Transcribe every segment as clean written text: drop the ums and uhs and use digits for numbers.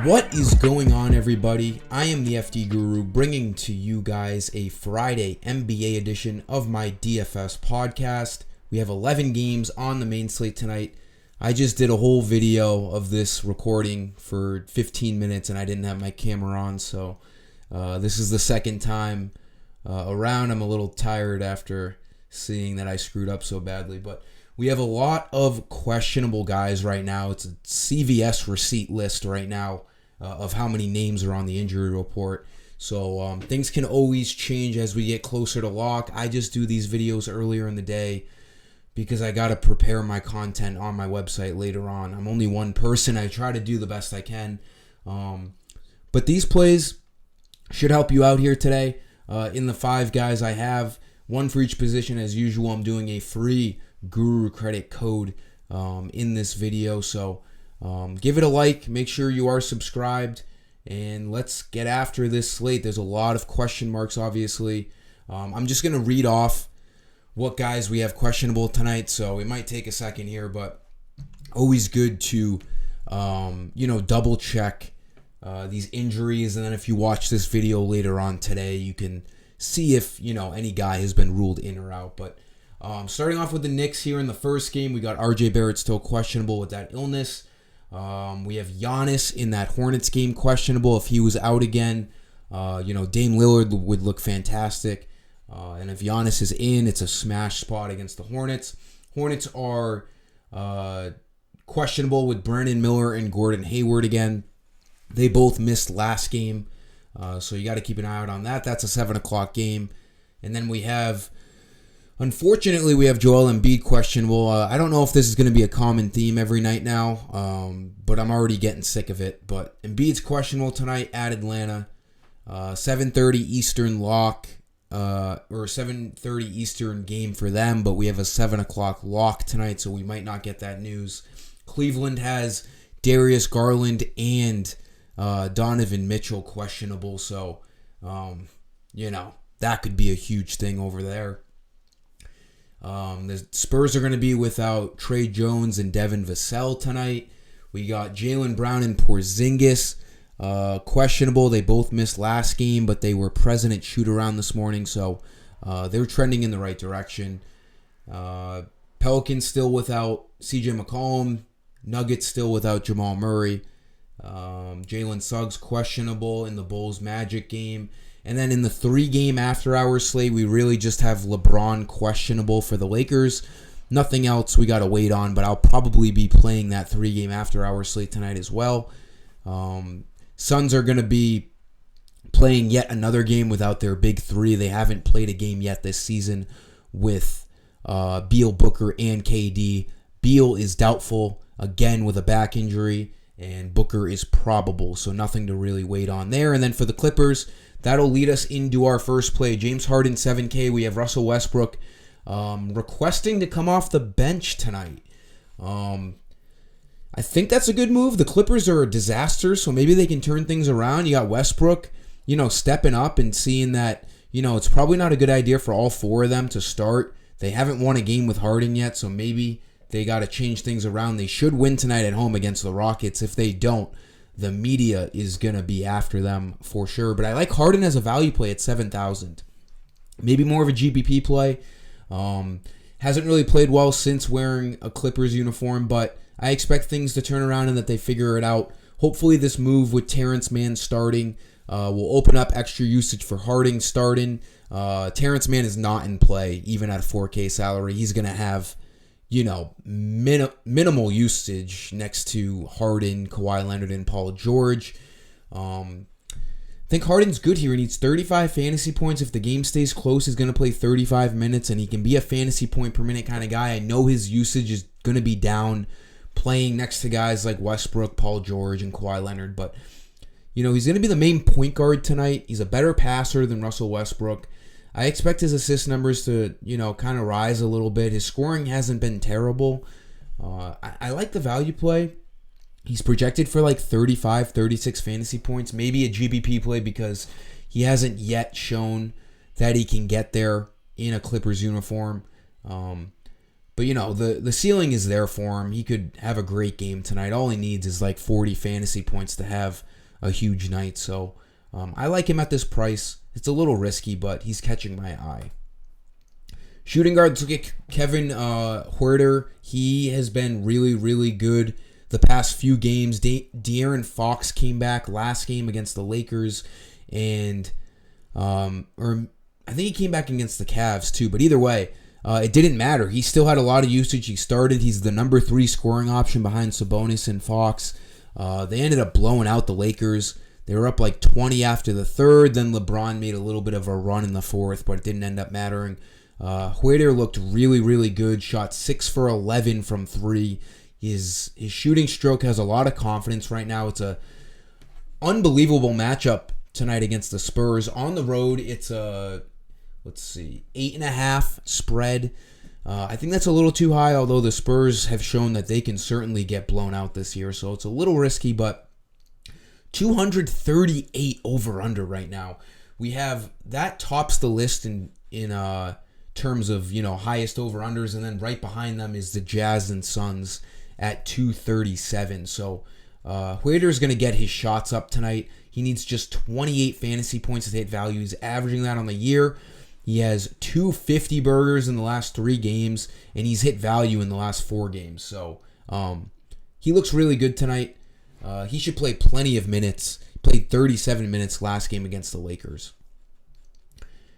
What is going on, everybody? I am the FD Guru, bringing to you guys a Friday NBA edition of my DFS podcast. We have 11 games on the main slate tonight. I just did a whole video of this recording for 15 minutes and I didn't have my camera on, so this is the second time around. I'm a little tired after seeing that I screwed up so badly, but we have a lot of questionable guys right now. It's a CVS receipt list right now of how many names are on the injury report. So things can always change as we get closer to lock. I just do these videos earlier in the day because I got to prepare my content on my website later on. I'm only one person. I try to do the best I can. But these plays should help you out here today. In the 5 guys I have, one for each position as usual. I'm doing a free Guru credit code in this video, so give it a like, make sure you are subscribed, and let's get after this slate. There's a lot of question marks, obviously. I'm just going to read off what guys we have questionable tonight, so it might take a second here, but always good to double check these injuries, and then if you watch this video later on today, you can see if any guy has been ruled in or out. But starting off with the Knicks here in the first game, we got RJ Barrett still questionable with that illness. We have Giannis in that Hornets game questionable. If he was out again, Dame Lillard would look fantastic. And if Giannis is in, it's a smash spot against the Hornets. Hornets are questionable with Brandon Miller and Gordon Hayward again. They both missed last game, so you got to keep an eye out on that. That's a 7 o'clock game. And then unfortunately, we have Joel Embiid questionable. I don't know if this is going to be a common theme every night now, but I'm already getting sick of it. But Embiid's questionable tonight at Atlanta. 7:30 Eastern lock, or 7:30 Eastern game for them, but we have a 7 o'clock lock tonight, so we might not get that news. Cleveland has Darius Garland and Donovan Mitchell questionable, so, that could be a huge thing over there. The Spurs are going to be without Trey Jones and Devin Vassell tonight. We got Jaylen Brown and Porzingis questionable. They both missed last game, but they were present at shoot-around this morning, so they're trending in the right direction. Pelicans still without CJ McCollum. Nuggets still without Jamal Murray. Jalen Suggs questionable in the Bulls Magic game. And then in the 3-game after-hours slate, we really just have LeBron questionable for the Lakers. Nothing else we got to wait on, but I'll probably be playing that 3-game after-hours slate tonight as well. Suns are going to be playing yet another game without their big 3. They haven't played a game yet this season with Beal, Booker, and KD. Beal is doubtful, again with a back injury, and Booker is probable, so nothing to really wait on there. And then for the Clippers, that'll lead us into our first play. James Harden, 7K. We have Russell Westbrook requesting to come off the bench tonight. I think that's a good move. The Clippers are a disaster, so maybe they can turn things around. You got Westbrook, stepping up and seeing that, it's probably not a good idea for all 4 of them to start. They haven't won a game with Harden yet, so maybe they got to change things around. They should win tonight at home against the Rockets. If they don't, the media is going to be after them for sure. But I like Harden as a value play at 7,000. Maybe more of a GPP play. Hasn't really played well since wearing a Clippers uniform, but I expect things to turn around and that they figure it out. Hopefully this move with Terrence Mann starting will open up extra usage for Harden starting. Terrence Mann is not in play, even at a 4K salary. He's going to have minimal usage next to Harden, Kawhi Leonard, and Paul George. I think Harden's good here. He needs 35 fantasy points. If the game stays close, he's going to play 35 minutes, and he can be a fantasy point per minute kind of guy. I know his usage is going to be down playing next to guys like Westbrook, Paul George, and Kawhi Leonard, but he's going to be the main point guard tonight. He's a better passer than Russell Westbrook. I expect his assist numbers to, kind of rise a little bit. His scoring hasn't been terrible. I like the value play. He's projected for like 35, 36 fantasy points. Maybe a GPP play because he hasn't yet shown that he can get there in a Clippers uniform. But, the ceiling is there for him. He could have a great game tonight. All he needs is like 40 fantasy points to have a huge night. So I like him at this price. It's a little risky, but he's catching my eye. Shooting guard, let's look at Kevin Huerter. He has been really, really good the past few games. De'Aaron Fox came back last game against the Lakers, and or I think he came back against the Cavs too. But either way, it didn't matter. He still had a lot of usage. He started. He's the number 3 scoring option behind Sabonis and Fox. They ended up blowing out the Lakers. They were up like 20 after the third. Then LeBron made a little bit of a run in the fourth, but it didn't end up mattering. Huerter looked really, really good. Shot 6 for 11 from 3. His shooting stroke has a lot of confidence right now. It's a unbelievable matchup tonight against the Spurs. On the road, it's a 8.5 spread. I think that's a little too high, although the Spurs have shown that they can certainly get blown out this year. So it's a little risky, but 238 over-under right now. We have that tops the list in terms of, highest over-unders, and then right behind them is the Jazz and Suns at 237. So Huerter is going to get his shots up tonight. He needs just 28 fantasy points to hit value. He's averaging that on the year. He has 250 burgers in the last 3 games, and he's hit value in the last 4 games. So he looks really good tonight. He should play plenty of minutes. He played 37 minutes last game against the Lakers.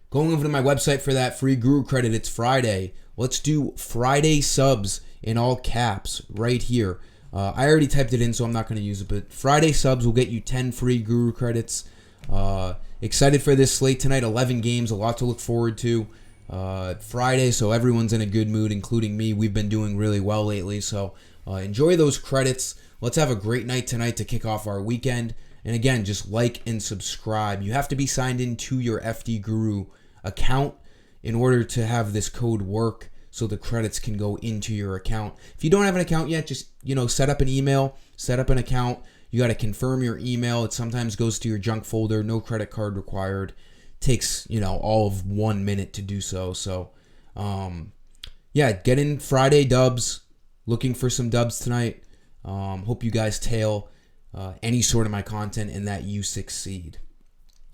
Going over to my website for that free Guru credit, it's Friday. Let's do Friday subs in all caps right here. I already typed it in, so I'm not going to use it, but Friday subs will get you 10 free Guru credits. Excited for this slate tonight. 11 games, a lot to look forward to. Friday, so everyone's in a good mood, including me. We've been doing really well lately, so enjoy those credits. Let's have a great night tonight to kick off our weekend. And again, just like and subscribe. You have to be signed into your FD Guru account in order to have this code work so the credits can go into your account. If you don't have an account yet, just set up an email, set up an account. You got to confirm your email. It sometimes goes to your junk folder. No credit card required. Takes all of 1 minute to do so. So get in Friday dubs. Looking for some dubs tonight. Hope you guys tail any sort of my content and that you succeed.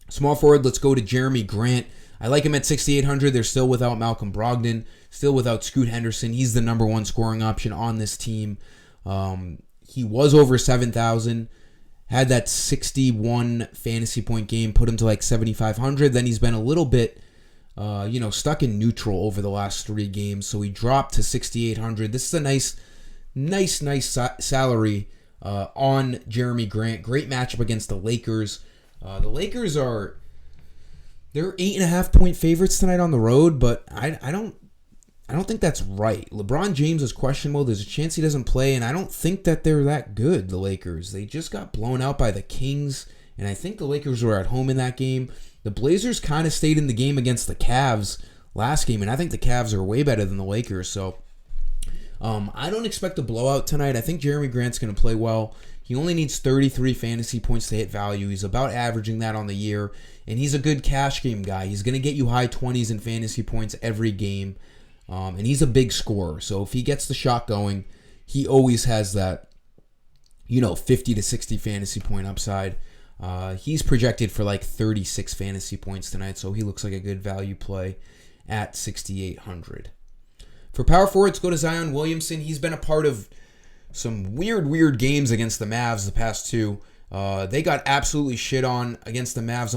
Small forward, let's go to Jeremy Grant. I like him at 6,800. They're still without Malcolm Brogdon, still without Scoot Henderson. He's the number 1 scoring option on this team. He was over 7,000, had that 61 fantasy point game, put him to like 7,500. Then he's been a little bit, stuck in neutral over the last 3 games. So he dropped to 6,800. This is a nice salary on Jeremy Grant. Great matchup against the Lakers. The Lakers they're 8.5 point favorites tonight on the road, but I don't think that's right. LeBron James is questionable. There's a chance he doesn't play, and I don't think that they're that good, the Lakers. They just got blown out by the Kings, and I think the Lakers were at home in that game. The Blazers kind of stayed in the game against the Cavs last game, and I think the Cavs are way better than the Lakers, so I don't expect a blowout tonight. I think Jeremy Grant's going to play well. He only needs 33 fantasy points to hit value. He's about averaging that on the year, and he's a good cash game guy. He's going to get you high 20s in fantasy points every game, and he's a big scorer. So if he gets the shot going, he always has that, 50 to 60 fantasy point upside. He's projected for like 36 fantasy points tonight, so he looks like a good value play at 6,800. For power forwards, go to Zion Williamson. He's been a part of some weird games against the Mavs the past 2. They got absolutely shit on against the Mavs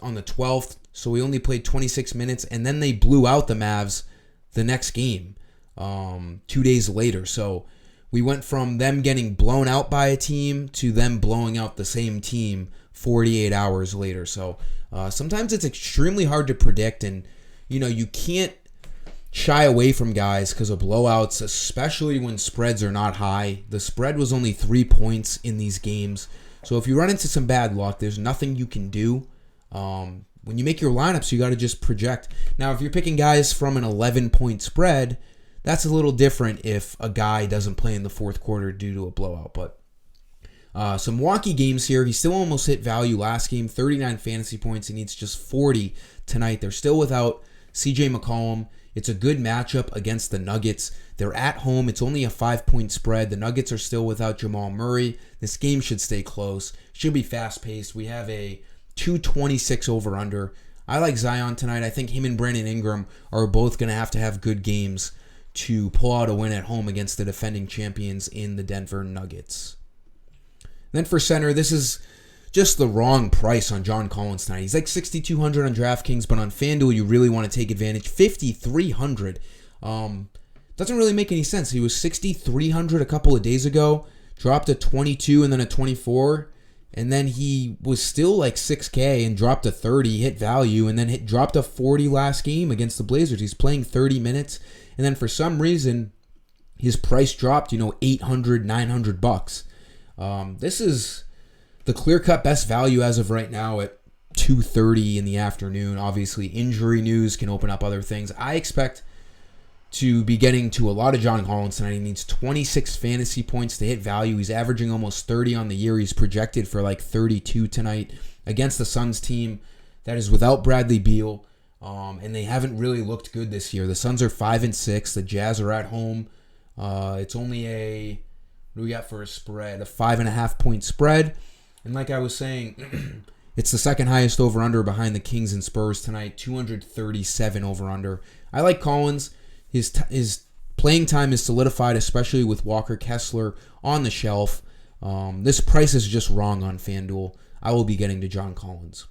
on the 12th, so we only played 26 minutes, and then they blew out the Mavs the next game 2 days later. So we went from them getting blown out by a team to them blowing out the same team 48 hours later. So sometimes it's extremely hard to predict, and you can't shy away from guys because of blowouts, especially when spreads are not high. The spread was only 3 points in these games. So if you run into some bad luck, there's nothing you can do. When you make your lineups, you got to just project. Now, if you're picking guys from an 11-point spread, that's a little different if a guy doesn't play in the fourth quarter due to a blowout. But some wonky games here. He still almost hit value last game, 39 fantasy points. He needs just 40 tonight. They're still without CJ McCollum. It's a good matchup against the Nuggets. They're at home. It's only a 5-point spread. The Nuggets are still without Jamal Murray. This game should stay close. Should be fast-paced. We have a 226 over-under. I like Zion tonight. I think him and Brandon Ingram are both going to have good games to pull out a win at home against the defending champions in the Denver Nuggets. Then for center, this is just the wrong price on John Collins tonight. He's like 6,200 on DraftKings, but on FanDuel, you really want to take advantage. 5,300. Doesn't really make any sense. He was 6,300 a couple of days ago, dropped a 22 and then a 24, and then he was still like 6K and dropped a 30, hit value, and then dropped a 40 last game against the Blazers. He's playing 30 minutes, and then for some reason, his price dropped, $800, $900. This is the clear-cut best value as of right now at 2:30 in the afternoon. Obviously, injury news can open up other things. I expect to be getting to a lot of John Collins tonight. He needs 26 fantasy points to hit value. He's averaging almost 30 on the year. He's projected for like 32 tonight against the Suns team that is without Bradley Beal, and they haven't really looked good this year. The Suns are 5-6. The Jazz are at home. It's only what do we got for a spread? A 5.5-point spread. And like I was saying, it's the second highest over-under behind the Kings and Spurs tonight, 237 over-under. I like Collins. His playing time is solidified, especially with Walker Kessler on the shelf. This price is just wrong on FanDuel. I will be getting to John Collins.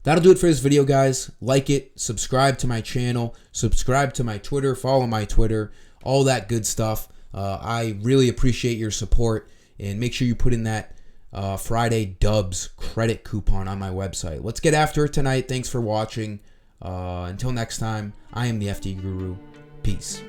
That'll do it for this video, guys. Like it, subscribe to my channel, subscribe to my Twitter, follow my Twitter, all that good stuff. I really appreciate your support, and make sure you put in that Friday Dubs credit coupon on my website. Let's get after it tonight. Thanks for watching. Until next time, I am the FD Guru. Peace.